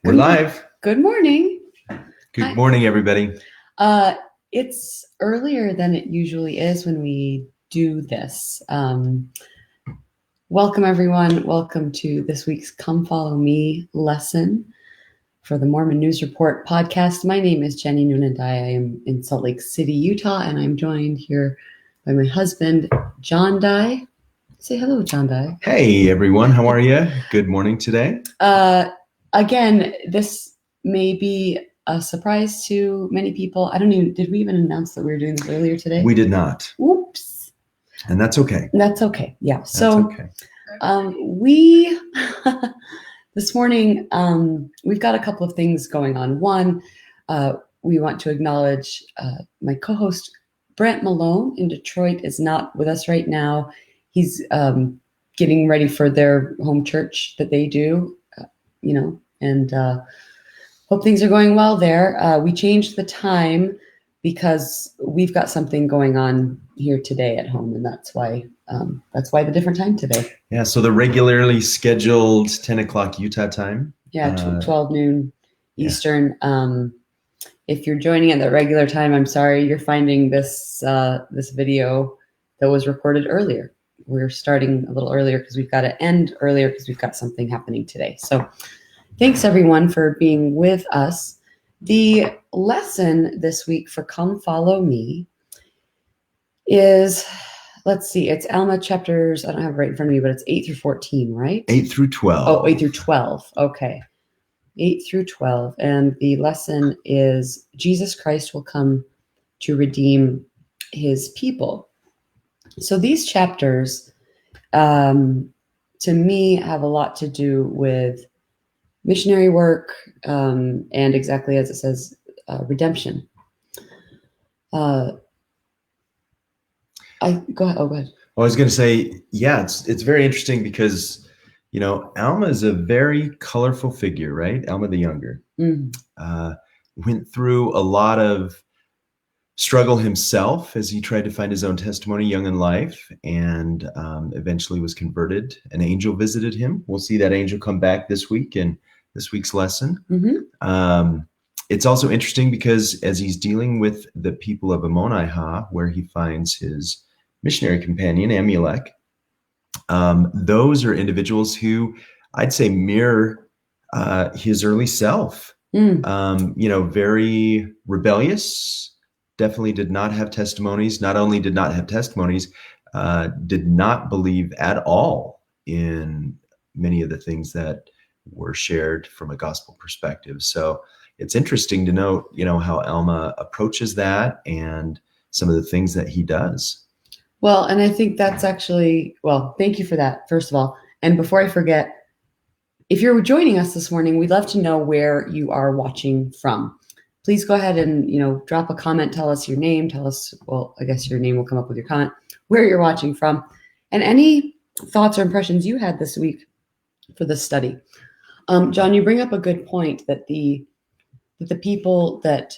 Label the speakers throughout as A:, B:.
A: We're live.
B: Good morning.
A: Good morning, everybody.
B: It's earlier than it usually is when we do this. Welcome, everyone. Welcome to this week's Come Follow Me lesson for the Mormon News Report podcast. My name is Jenny Noonan. I am in Salt Lake City, Utah, and I'm joined here by my husband, John Dye. Say hello, John Dye.
A: Hey, everyone. How are you? Good morning today.
B: Again, this may be a surprise to many people. Did we even announce that we were doing this earlier today?
A: We did not.
B: Oops.
A: And that's okay.
B: That's okay. Yeah.
A: That's okay.
B: We, this morning, we've got a couple of things going on. One, we want to acknowledge my co-host, Brent Malone in Detroit, is not with us right now. He's getting ready for their home church that they do. And hope things are going well there. We changed the time because we've got something going on here today at home, and that's why the different time today.
A: Yeah, so the regularly scheduled 10 o'clock Utah time.
B: Yeah, 12 noon Eastern. Yeah. If you're joining at the regular time, I'm sorry, you're finding this video that was recorded earlier. We're starting a little earlier because we've got to end earlier because we've got something happening today. So thanks, everyone, for being with us. The lesson this week for Come Follow Me is, let's see, it's Alma chapters, I don't have it right in front of me, but it's 8 through 14, right?
A: 8 through 12.
B: Oh, 8 through 12. Okay. 8 through 12. And the lesson is Jesus Christ will come to redeem his people. So these chapters, to me, have a lot to do with missionary work, and exactly as it says, redemption. Go ahead.
A: I was going to say, yeah, it's very interesting because, Alma is a very colorful figure, right? Alma the Younger. Went through a lot of struggle himself as he tried to find his own testimony young in life, and eventually was converted. An angel visited him. We'll see that angel come back this week in this week's lesson. Mm-hmm. It's also interesting because as he's dealing with the people of Ammonihah, where he finds his missionary companion, Amulek, those are individuals who I'd say mirror his early self. Very rebellious, definitely did not have testimonies. Not only did not have testimonies, did not believe at all in many of the things that were shared from a gospel perspective. So it's interesting to note, how Alma approaches that and some of the things that he does.
B: Well, and I think that's actually, thank you for that, first of all. And before I forget, if you're joining us this morning, we'd love to know where you are watching from. Please go ahead and, drop a comment, tell us your name, I guess your name will come up with your comment, where you're watching from, and any thoughts or impressions you had this week for this study. John, you bring up a good point that the people that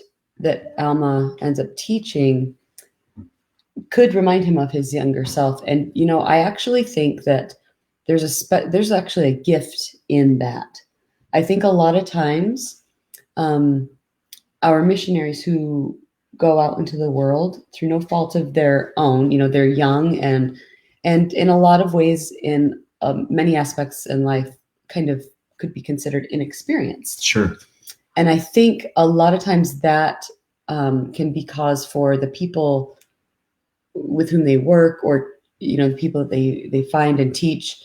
B: Alma ends up teaching could remind him of his younger self. And, I actually think that there's actually a gift in that. I think a lot of times, our missionaries who go out into the world through no fault of their own, they're young and in a lot of ways, in many aspects in life, kind of could be considered inexperienced.
A: Sure.
B: And I think a lot of times that can be cause for the people with whom they work, or the people that they find and teach.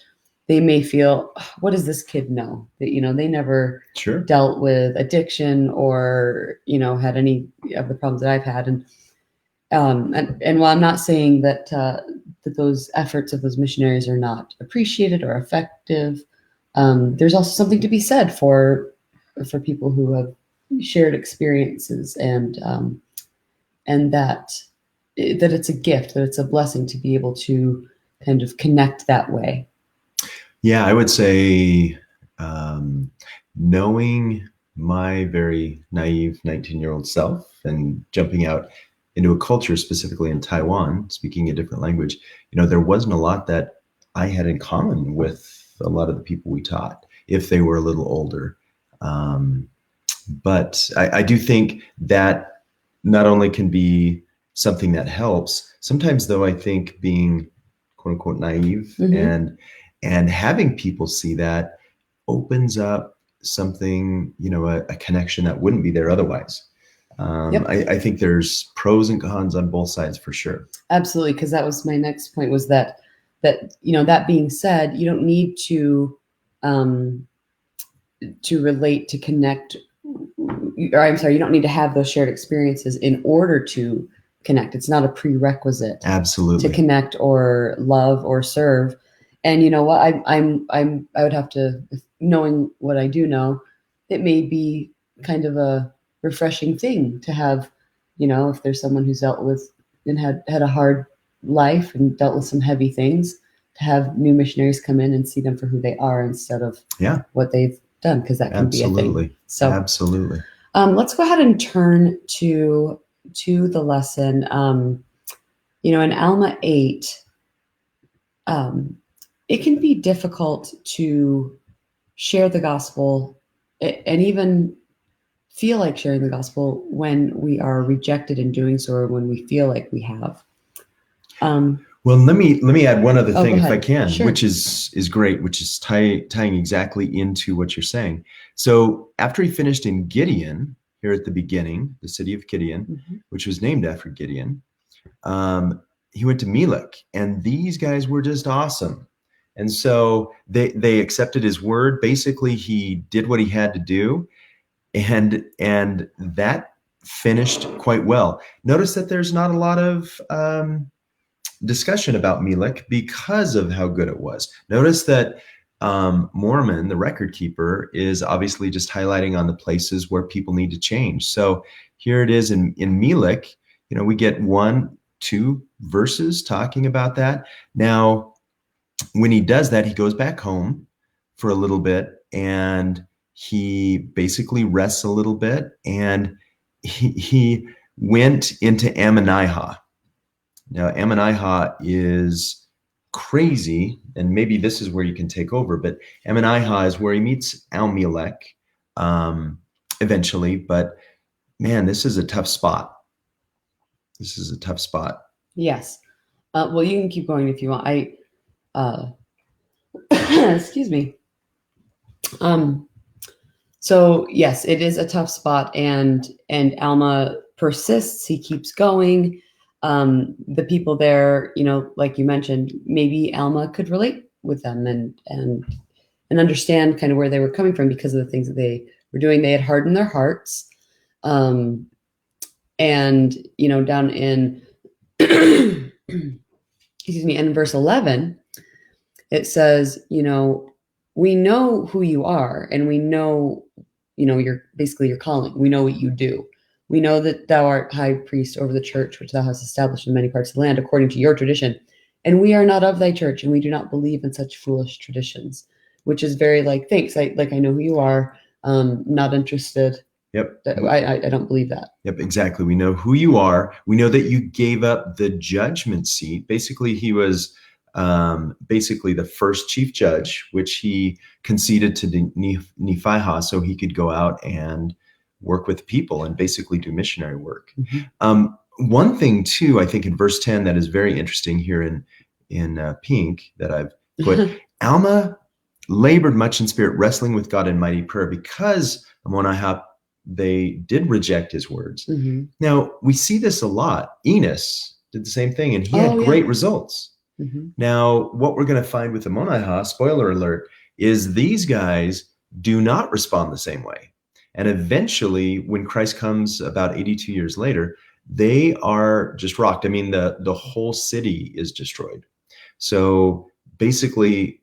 B: They may feel, what does this kid know? That they never dealt with addiction or had any of the problems that I've had. And while I'm not saying that those efforts of those missionaries are not appreciated or effective, there's also something to be said for people who have shared experiences and that it's a gift, that it's a blessing to be able to kind of connect that way.
A: Yeah, I would say knowing my very naive 19-year-old self and jumping out into a culture, specifically in Taiwan, speaking a different language, there wasn't a lot that I had in common with a lot of the people we taught, if they were a little older. But I do think that not only can be something that helps, sometimes though, I think being quote unquote naive and having people see that opens up something, a connection that wouldn't be there otherwise. I think there's pros and cons on both sides for sure.
B: Absolutely, because that was my next point, was that that being said, you don't need to relate, to connect, or I'm sorry, you don't need to have those shared experiences in order to connect. It's not a prerequisite
A: Absolutely
B: to connect or love or serve. And you know what, I would have to, knowing what I do know, it may be kind of a refreshing thing to have, if there's someone who's dealt with and had a hard life and dealt with some heavy things, to have new missionaries come in and see them for who they are instead of what they've done, because that can be a thing. So
A: absolutely.
B: Let's go ahead and turn to the lesson. In Alma 8, it can be difficult to share the gospel and even feel like sharing the gospel when we are rejected in doing so, or when we feel like we have.
A: Well, let me add one other thing, if I can,
B: sure,
A: which is great, which is tying exactly into what you're saying. So after he finished in Gideon, here at the beginning, the city of Gideon, which was named after Gideon, he went to Melech, and these guys were just awesome. And so they accepted his word. Basically, he did what he had to do, and that finished quite well. Notice that there's not a lot of discussion about Melech because of how good it was. Notice that Mormon, the record keeper, is obviously just highlighting on the places where people need to change. So here it is in Melech. We get 1-2 verses talking about that. Now, when he does that, he goes back home for a little bit, and he basically rests a little bit, and he went into Ammonihah. Now, Ammonihah is crazy, and maybe this is where you can take over, but Ammonihah is where he meets Almelech eventually. But man, this is a tough spot. This is a tough spot.
B: Yes. Well, you can keep going if you want. Excuse me. So yes, it is a tough spot, and Alma persists. He keeps going. The people there, like you mentioned, maybe Alma could relate with them and understand kind of where they were coming from because of the things that they were doing. They had hardened their hearts. And, down in, excuse me, in verse 11, it says, we know who you are, and we know, you're basically your calling. We know what you do. We know that thou art high priest over the church, which thou hast established in many parts of the land, according to your tradition. And we are not of thy church, and we do not believe in such foolish traditions, which is very like, thanks. I know who you are. Not interested.
A: Yep.
B: I don't believe that.
A: Yep, exactly. We know who you are. We know that you gave up the judgment seat. Basically, he was basically the first chief judge, which he conceded to Nephi so he could go out and work with people and basically do missionary work. One thing too, I think in verse 10 that is very interesting here in pink that I've put, Alma labored much in spirit, wrestling with God in mighty prayer, because Ammonihah, they did reject his words. Now, we see this a lot. Enos did the same thing, and he had great results. Now, what we're going to find with Ammonihah, spoiler alert, is these guys do not respond the same way. And eventually, when Christ comes about 82 years later, they are just rocked. I mean, the whole city is destroyed. So basically,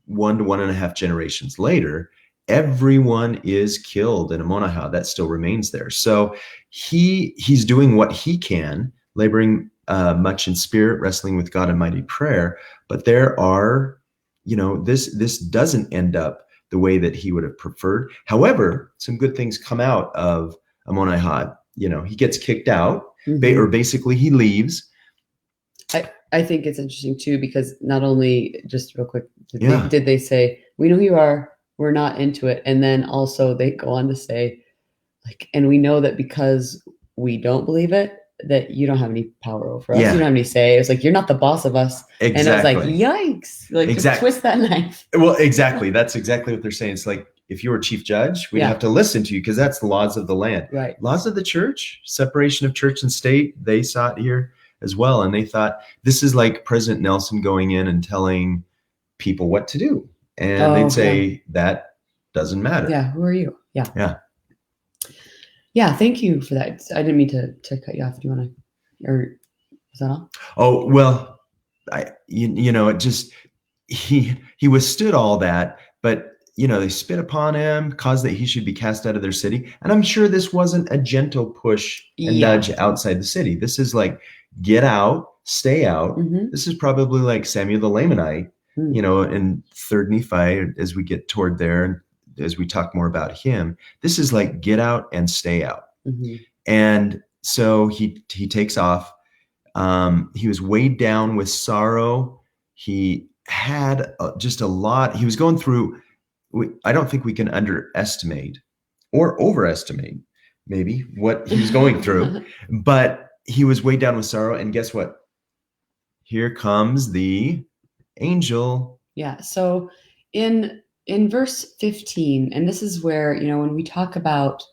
A: 1 to 1.5 generations later, everyone is killed in Ammonihah. That still remains there. So he's doing what he can, laboring much in spirit, wrestling with God in mighty prayer. But there are, this doesn't end up the way that he would have preferred. However, some good things come out of Ammonihah. He gets kicked out, or basically he leaves.
B: I think it's interesting too, because not only, just real quick, did they say, we know who you are, we're not into it. And then also they go on to say, like, and we know that because we don't believe it, that you don't have any power over us.
A: Yeah.
B: You don't have any say. It's like, you're not the boss of us.
A: Exactly.
B: And I was like, yikes. Like, just twist that knife.
A: Well, exactly. That's exactly what they're saying. It's like, if you were chief judge, we'd have to listen to you because that's the laws of the land.
B: Right.
A: Laws of the church, separation of church and state, they saw it here as well. And they thought, this is like President Nelson going in and telling people what to do. And they'd say, that doesn't matter.
B: Yeah, who are you? Yeah.
A: Yeah.
B: Yeah, thank you for that. I didn't mean to cut you off. Do you want to, or is that all?
A: Oh, well, it just, he withstood all that, but they spit upon him, caused that he should be cast out of their city. And I'm sure this wasn't a gentle push and nudge outside the city. This is like, get out, stay out. Mm-hmm. This is probably like Samuel the Lamanite, in 3rd Nephi, as we get toward there, as we talk more about him. This is like, get out and stay out. Mm-hmm. And so he takes off. He was weighed down with sorrow. He had just a lot. He was going through, I don't think we can underestimate or overestimate maybe what he was going through, but he was weighed down with sorrow. And guess what? Here comes the angel. Yeah.
B: So in verse 15, and this is where, when we talk about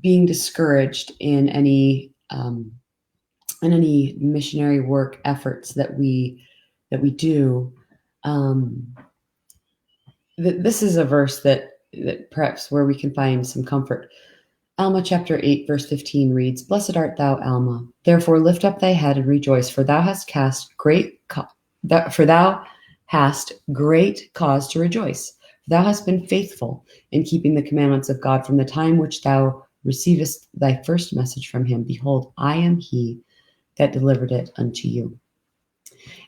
B: being discouraged in any missionary work efforts that we do, this is a verse that perhaps where we can find some comfort. Alma chapter 8 verse 15 reads, "Blessed art thou, Alma. Therefore lift up thy head and rejoice, for thou hast great cause to rejoice. For thou hast been faithful in keeping the commandments of God from the time which thou receivest thy first message from him. Behold, I am he that delivered it unto you."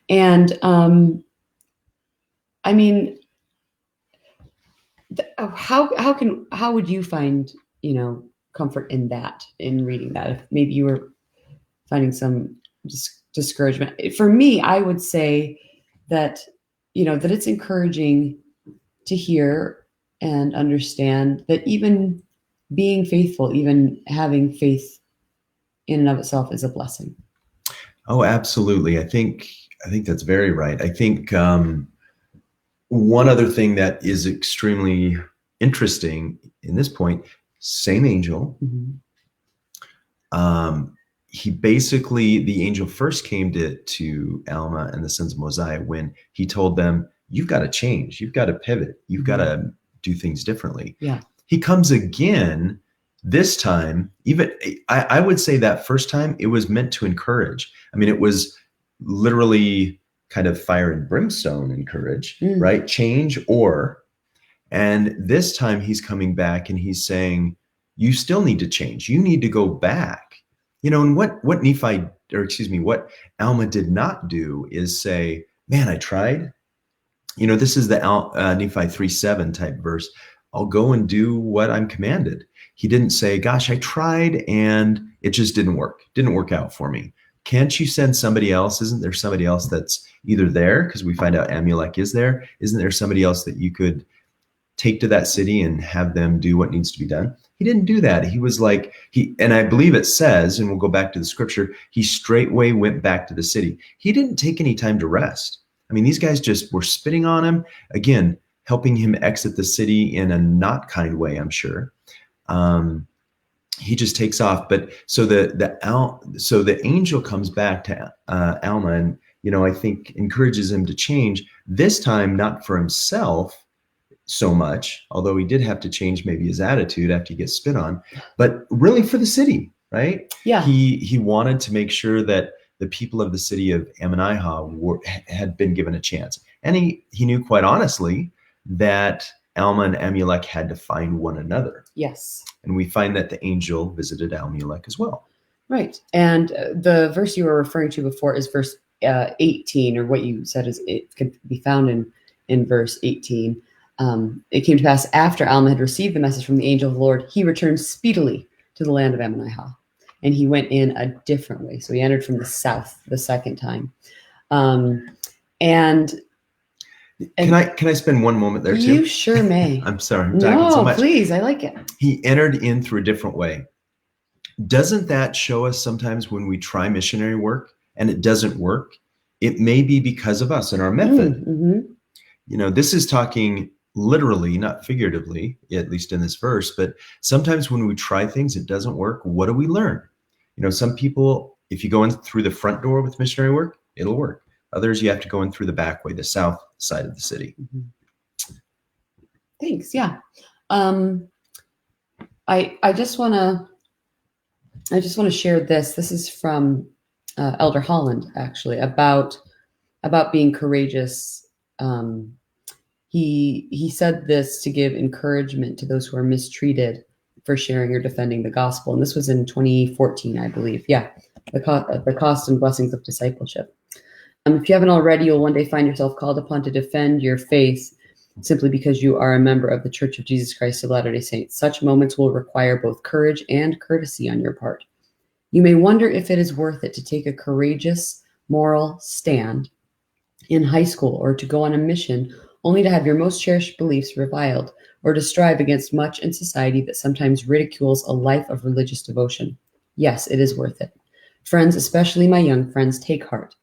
B: And I mean, how would you find comfort in that, in reading that, if maybe you were finding some discouragement? For me, I would say that that it's encouraging to hear and understand that even being faithful, even having faith in and of itself, is a blessing.
A: Oh, absolutely. I think that's very right. I think one other thing that is extremely interesting in this point, same angel. Mm-hmm. The angel first came to Alma and the sons of Mosiah when he told them, you've got to change, you've got to pivot, you've got to do things differently. Yeah. He comes again this time. Even I would say that first time it was meant to encourage. I mean, it was literally kind of fire and brimstone encourage, right? Change and this time he's coming back and he's saying, you still need to change. You need to go back. And what Alma did not do is say, man, I tried. This is the Nephi 3:7 type verse. I'll go and do what I'm commanded. He didn't say, gosh, I tried and it just didn't work. Didn't work out for me. Can't you send somebody else? Isn't there somebody else that's either there? Because we find out Amulek is there. Isn't there somebody else that you could take to that city and have them do what needs to be done? He didn't do that. He was like, and I believe it says, and we'll go back to the scripture, he straightway went back to the city. He didn't take any time to rest. I mean, these guys just were spitting on him, again, helping him exit the city in a not kind way, I'm sure. He just takes off. But so the angel comes back to Alma and, I think encourages him to change, this time not for himself so much, although he did have to change maybe his attitude after he gets spit on, but really for the city, right? Yeah. He wanted to make sure that the people of the city of Ammonihah had been given a chance. And he knew quite honestly that Alma and Amulek had to find one another. Yes. And we find that the angel visited Amulek as well.
B: Right. And the verse you were referring to before is verse 18, or what you said is it could be found in verse 18. It came to pass after Alma had received the message from the angel of the Lord, he returned speedily to the land of Ammonihah, and he went in a different way. So he entered from the south the second time. And
A: Can I spend one moment there too?
B: You sure may.
A: I'm sorry, I'm talking so much.
B: Please, I like it.
A: He entered in through a different way. Doesn't that show us sometimes when we try missionary work and it doesn't work, it may be because of us and our method.
B: Mm-hmm.
A: This is talking literally, not figuratively, at least in this verse, but sometimes when we try things, it doesn't work. What do we learn? Some people, if you go in through the front door with missionary work, it'll work. Others, you have to go in through the back way, the south side of the city.
B: Mm-hmm. Thanks. Yeah. I just want to share this. This is from Elder Holland, actually, about being courageous. He said this to give encouragement to those who are mistreated for sharing or defending the gospel, and this was in 2014, I believe. Yeah, the cost and blessings of discipleship. If you haven't already, you'll one day find yourself called upon to defend your faith simply because you are a member of the Church of Jesus Christ of Latter-day Saints. Such moments will require both courage and courtesy on your part. You may wonder if it is worth it to take a courageous moral stand in high school or to go on a mission only to have your most cherished beliefs reviled, or to strive against much in society that sometimes ridicules a life of religious devotion. Yes, it is worth it. Friends, especially my young friends, take heart.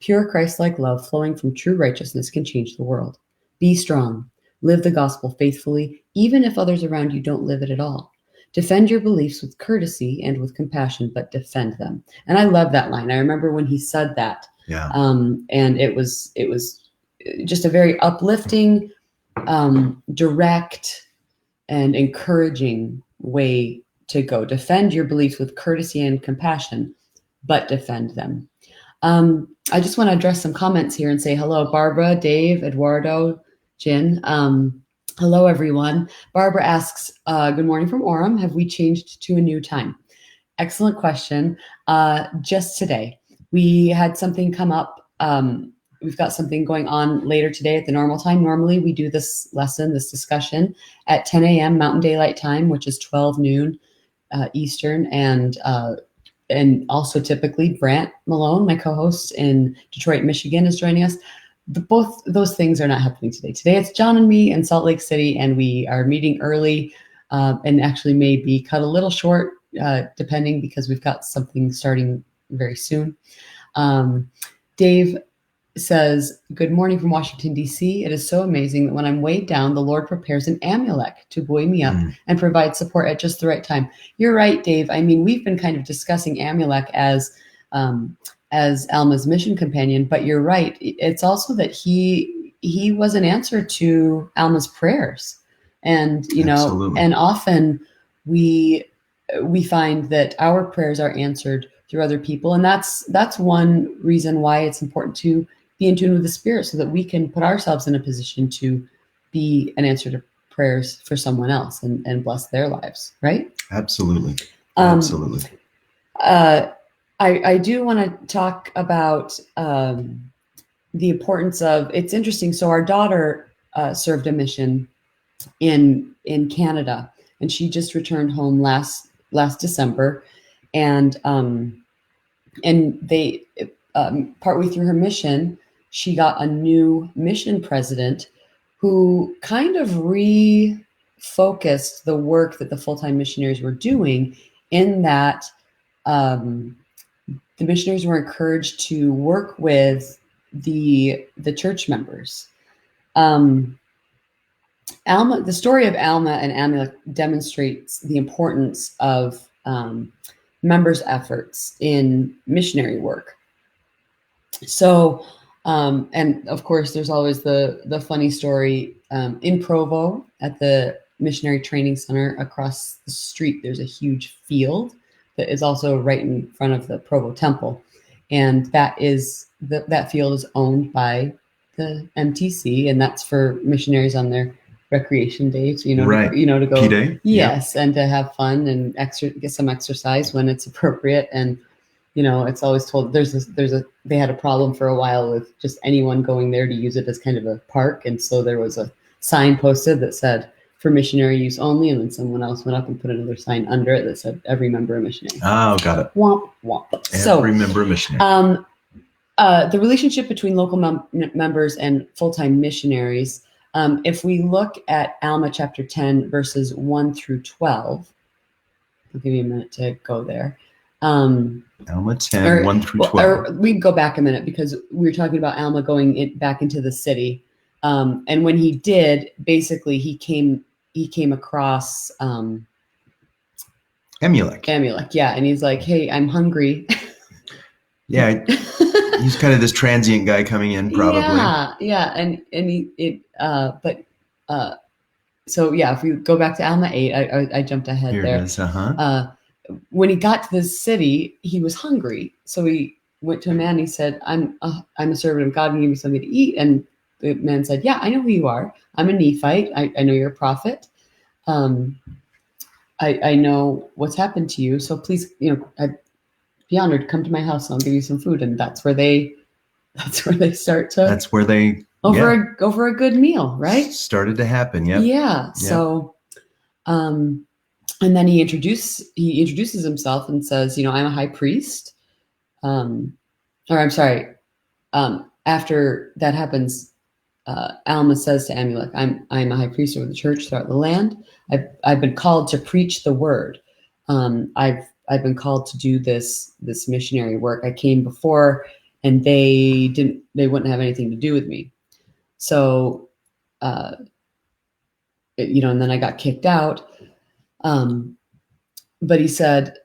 B: Pure Christ-like love flowing from true righteousness can change the world. Be strong. Live the gospel faithfully, even if others around you don't live it at all. Defend your beliefs with courtesy and with compassion, but defend them. And I love that line. I remember when he said that.
A: Yeah.
B: And it was just a very uplifting, direct, and encouraging way to go. Defend your beliefs with courtesy and compassion, but defend them. I just want to address some comments here and say hello, Barbara, Dave, Eduardo, Jen. Hello, everyone. Barbara asks, good morning from Orem. Have we changed to a new time? Excellent question. Just today. We had something come up. We've got something going on later today at the normal time. Normally, we do this lesson, this discussion at 10 a.m. Mountain Daylight Time, which is 12 noon Eastern, and also typically Brant Malone, my co-host in Detroit, Michigan, is joining us. Both those things are not happening today. Today it's John and me in Salt Lake City, and we are meeting early and actually may be cut a little short, depending, because we've got something starting very soon. Dave says, good morning from Washington, D.C. It is so amazing that when I'm weighed down, the Lord prepares an Amulek to buoy me up and provide support at just the right time. You're right, Dave. I mean, we've been kind of discussing Amulek as Alma's mission companion, but you're right. It's also that he was an answer to Alma's prayers. And,
A: Absolutely.
B: And often we find that our prayers are answered through other people. And that's one reason why it's important to be in tune with the Spirit, so that we can put ourselves in a position to be an answer to prayers for someone else and bless their lives. Right?
A: Absolutely. Absolutely.
B: I do want to talk about the importance of, it's interesting. So our daughter served a mission in Canada, and she just returned home last December, and they partway through her mission, she got a new mission president who kind of refocused the work that the full-time missionaries were doing, in that the missionaries were encouraged to work with the church members. Alma, the story of Alma and Amulek demonstrates the importance of members' efforts in missionary work. So, and of course, there's always the funny story in Provo at the Missionary Training Center across the street. There's a huge field that is also right in front of the Provo Temple, and that field is owned by the MTC, and that's for missionaries on their recreation days,
A: Right.
B: To go,
A: P-Day?
B: yes, and to have fun and get some exercise when it's appropriate. And it's always told they had a problem for a while with just anyone going there to use it as kind of a park, and so there was a sign posted that said for missionary use only, and then someone else went up and put another sign under it that said every member a missionary.
A: Oh, got it.
B: Womp womp.
A: Every member a missionary.
B: The relationship between local members and full-time missionaries. If we look at Alma chapter 10, verses 1 through 12, I'll give you a minute to go there.
A: Alma 10, 1 through 12.
B: Or we can go back a minute because we were talking about Alma going back into the city. And when he did, basically he came across Amulek, yeah. And he's like, hey, I'm hungry.
A: Yeah. He's kind of this transient guy coming in, probably.
B: Yeah. So yeah, if we go back to Alma 8, I jumped ahead
A: Here
B: there.
A: it is,
B: when he got to the city, he was hungry. So he went to a man. He said, I'm a servant of God, and give me something to eat. And the man said, yeah, I know who you are. I'm a Nephite. I know you're a prophet. I know what's happened to you. So please, I'd be honored. Come to my house and I'll give you some food. And that's where they start to.
A: That's where they
B: over a good meal, right?
A: Started to happen. Yep.
B: Yeah. Yep. So, and then he introduces himself and says, I'm a high priest. After that happens, Alma says to Amulek, I'm a high priest over the church throughout the land. I've been called to preach the word. I've been called to do this missionary work. I came before and they wouldn't have anything to do with me. So, and then I got kicked out. But he said,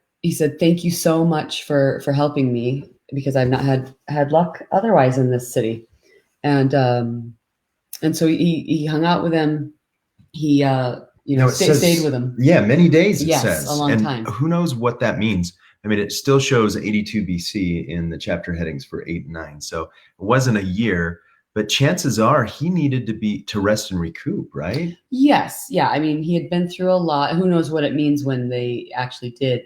B: thank you so much for helping me, because I've not had luck otherwise in this city. And so he hung out with him. He, stayed with him.
A: Yeah. Many days, it
B: yes,
A: says.
B: A long time.
A: Who knows what that means? I mean, it still shows 82 BC in the chapter headings for 8 and 9. So it wasn't a year, but chances are he needed to rest and recoup, right?
B: Yes. Yeah. I mean, he had been through a lot. Who knows what it means when they actually did,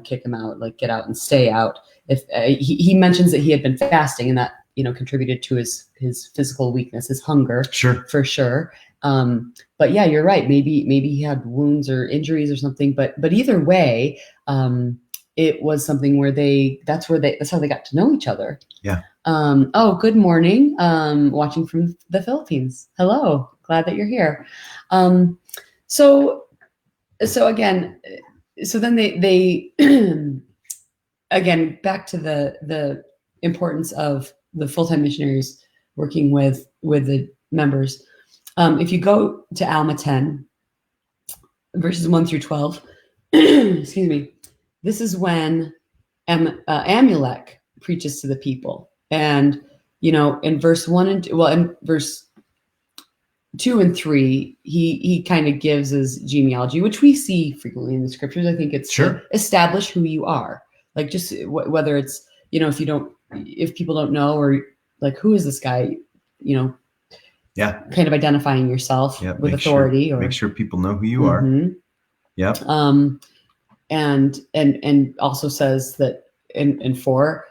B: kick him out, like get out and stay out. If he mentions that he had been fasting, and that, contributed to his physical weakness, his hunger.
A: Sure.
B: For sure. But yeah, you're right. Maybe he had wounds or injuries or something, but either way, it was something where that's how they got to know each other.
A: Yeah.
B: Good morning. Watching from the Philippines. Hello. Glad that you're here. So then they again, back to the importance of the full-time missionaries working with the members. If you go to Alma 10, verses 1 through 12, excuse me, this is when Amulek preaches to the people. And, in verse 1 in verse 2 and 3, he kind of gives his genealogy, which we see frequently in the scriptures. I think it's
A: sure.
B: To establish who you are. Like, just whether it's, if people don't know, or like, who is this guy,
A: yeah,
B: kind of identifying yourself with authority, or
A: make sure people know who you are. Yep.
B: And also says that in 4,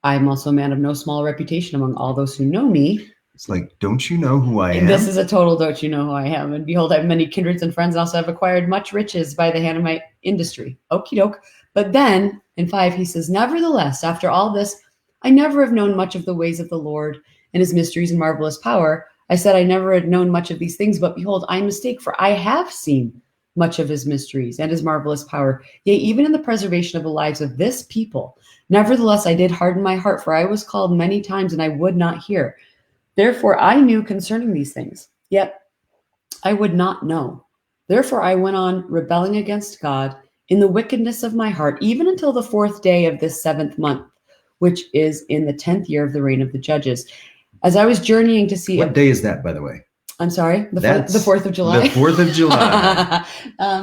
B: I'm also a man of no small reputation among all those who know me.
A: It's like, don't you know who I am?
B: This is a total don't you know who I am. And behold, I have many kindreds and friends, and also have acquired much riches by the hand of my industry. Okie doke. But then in 5, he says, nevertheless, after all this, I never have known much of the ways of the Lord and his mysteries and marvelous power. I said I never had known much of these things, but behold, I mistake, for I have seen much of his mysteries and his marvelous power, yea, even in the preservation of the lives of this people. Nevertheless, I did harden my heart, for I was called many times, and I would not hear. Therefore, I knew concerning these things, yet I would not know. Therefore, I went on rebelling against God in the wickedness of my heart, even until the 4th day of this 7th month, which is in the 10th year of the reign of the judges. As I was journeying to see...
A: What day is that, by the way?
B: I'm sorry, the 4th of July.
A: The 4th of July.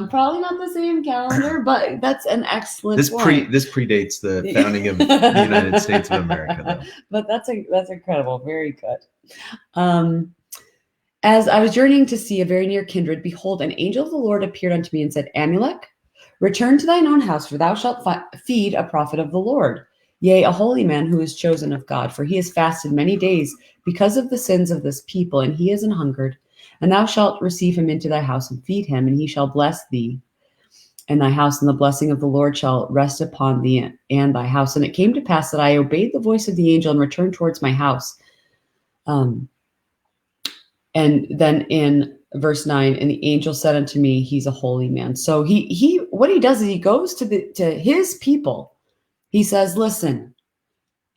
B: Probably not the same calendar, but that's an excellent point.
A: This predates the founding of the United States of America, though.
B: But that's incredible. Very good. As I was journeying to see a very near kindred, behold, an angel of the Lord appeared unto me and said, Amulek, return to thine own house, for thou shalt feed a prophet of the Lord, yea, a holy man who is chosen of God, for he has fasted many days because of the sins of this people, and he is an hungered. And thou shalt receive him into thy house and feed him, and he shall bless thee. and thy house, and the blessing of the Lord shall rest upon thee and thy house. And it came to pass that I obeyed the voice of the angel and returned towards my house. And then in verse 9, and the angel said unto me, he's a holy man. So he what he does is he goes to his people. He says, listen,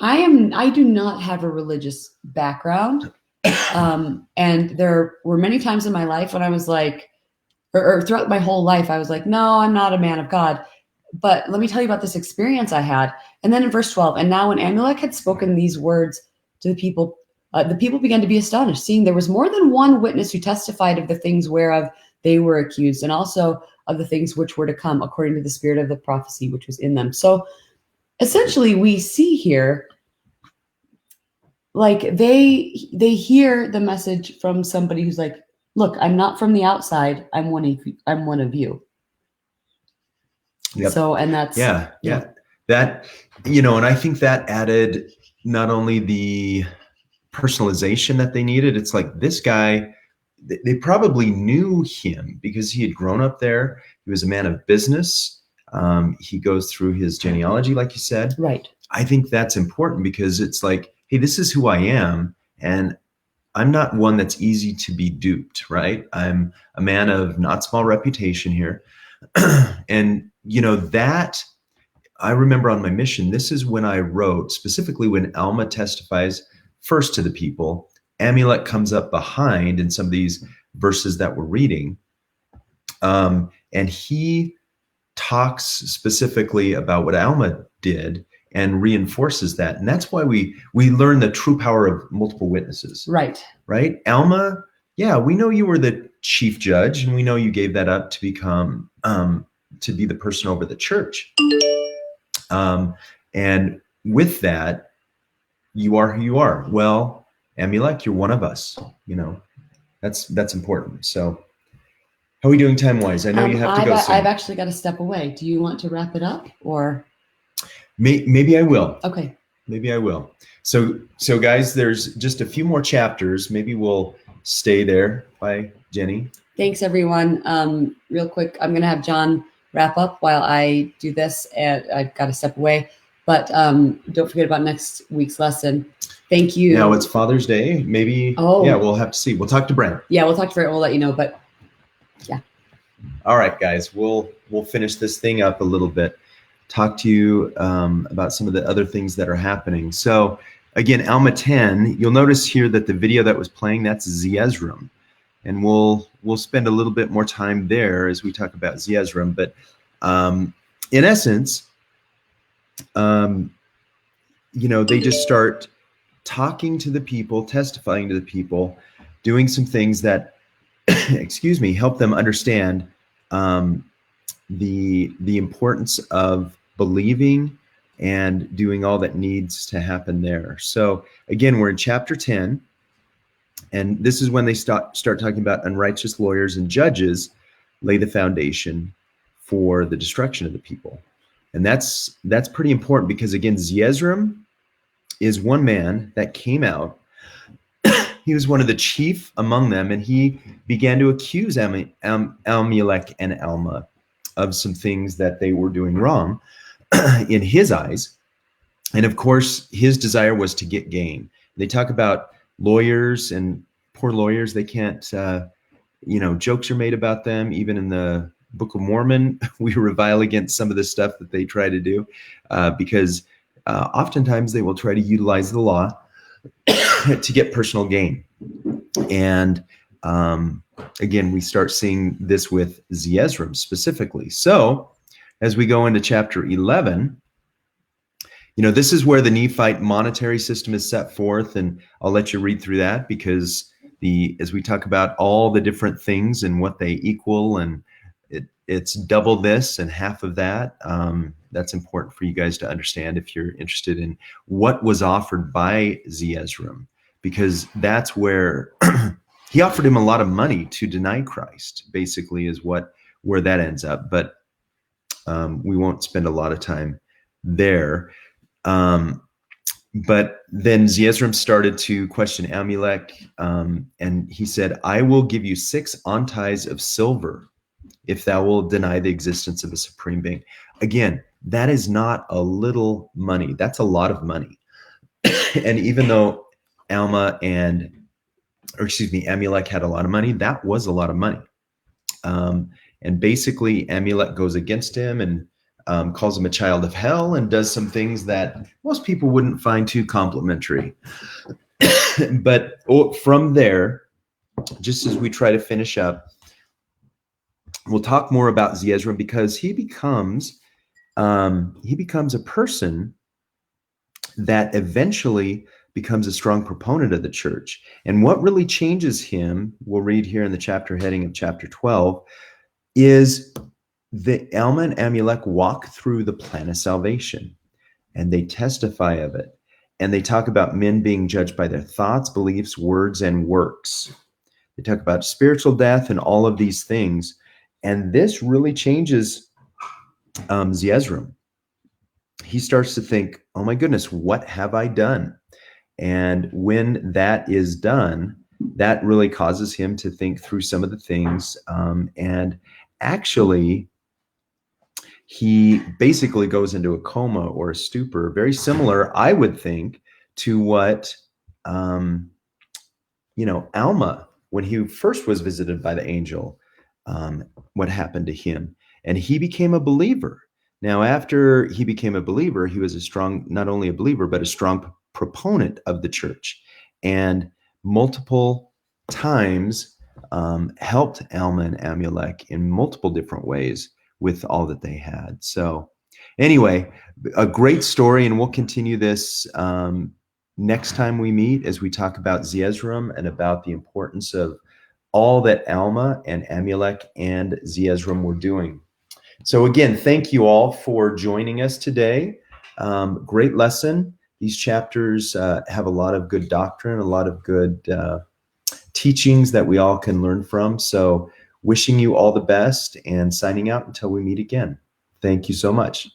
B: I do not have a religious background. And there were many times in my life when I was like, or throughout my whole life, I was like, no, I'm not a man of God. But let me tell you about this experience I had. And then in verse 12, and now when Amulek had spoken these words to the people began to be astonished, seeing there was more than one witness who testified of the things whereof they were accused, and also of the things which were to come, according to the spirit of the prophecy which was in them. So essentially, we see here, like they hear the message from somebody who's like, look, I'm not from the outside. I'm one of you.
A: Yep.
B: So, and that's
A: yeah. That, and I think that added not only the personalization that they needed. It's like, this guy, they probably knew him because he had grown up there. He was a man of business. He goes through his genealogy, like you said.
B: Right.
A: I think that's important because it's like, hey, this is who I am. And I'm not one that's easy to be duped, right? I'm a man of not small reputation here. And, that I remember on my mission, this is when I wrote, specifically when Alma testifies first to the people, Amulek comes up behind in some of these verses that we're reading. And he talks specifically about what Alma did and reinforces that. And that's why we learn the true power of multiple witnesses.
B: Right.
A: Right? Alma, yeah, we know you were the chief judge, and we know you gave that up to become, to be the person over the church. And with that, you are who you are. Well, Amulek, you're one of us. That's important. So how are we doing time-wise? I know you have to go soon.
B: I've actually got to step away. Do you want to wrap it up, or?
A: Maybe I will.
B: Okay.
A: Maybe I will. So guys, there's just a few more chapters. Maybe we'll stay there. Bye, Jenny.
B: Thanks, everyone. Real quick, I'm going to have John wrap up while I do this, and I've got to step away. But don't forget about next week's lesson. Thank you.
A: Now it's Father's Day. Maybe. Oh. Yeah, we'll have to see. We'll talk to Brent.
B: Yeah, we'll talk to Brent. We'll let you know. But yeah.
A: All right, guys. We'll finish this thing up a little bit. Talk to you about some of the other things that are happening. So again, Alma 10, you'll notice here that the video that was playing, that's Zeezrom. And we'll spend a little bit more time there as we talk about Zeezrom. But in essence, they just start talking to the people, testifying to the people, doing some things that, excuse me, help them understand the importance of believing and doing all that needs to happen there. So again, we're in chapter 10, and this is when they start talking about unrighteous lawyers and judges lay the foundation for the destruction of the people. And that's pretty important because, again, Zeezrom is one man that came out. He was one of the chief among them, and he began to accuse Amulek and Alma of some things that they were doing wrong in his eyes. And of course, his desire was to get gain. They talk about lawyers and poor lawyers. They can't, jokes are made about them. Even in the Book of Mormon, we revile against some of the stuff that they try to do because oftentimes they will try to utilize the law to get personal gain. And again, we start seeing this with Zeezrom specifically. So as we go into chapter 11, this is where the Nephite monetary system is set forth, and I'll let you read through that because as we talk about all the different things and what they equal, and it's double this and half of that. That's important for you guys to understand if you're interested in what was offered by Zeezrom, because that's where he offered him a lot of money to deny Christ, basically, is where that ends up. But we won't spend a lot of time there. But then Zeezrom started to question Amulek, and he said, I will give you 6 onties of silver. if thou wilt deny the existence of a supreme being. Again, that is not a little money. That's a lot of money. And even though Amulek had a lot of money, that was a lot of money. And basically, Amulek goes against him and calls him a child of hell and does some things that most people wouldn't find too complimentary. But from there, just as we try to finish up, we'll talk more about Zeezrom, because he becomes a person that eventually becomes a strong proponent of the church. And what really changes him, we'll read here in the chapter heading of chapter 12, is the Alma and Amulek walk through the plan of salvation, and they testify of it. And they talk about men being judged by their thoughts, beliefs, words, and works. They talk about spiritual death and all of these things. And this really changes Zeezrom. He starts to think, oh my goodness, what have I done? And when that is done, that really causes him to think through some of the things. And actually, he basically goes into a coma or a stupor, very similar, I would think, to what, Alma, when he first was visited by the angel, what happened to him. And he became a believer. Now, after he became a believer, he was not only a believer, but a strong proponent of the church, and multiple times helped Alma and Amulek in multiple different ways with all that they had. So anyway, a great story, and we'll continue this next time we meet as we talk about Zeezrom and about the importance of all that Alma and Amulek and Zeezrom were doing. So again, thank you all for joining us today. Great lesson. These chapters have a lot of good doctrine, a lot of good teachings that we all can learn from. So wishing you all the best and signing out until we meet again. Thank you so much.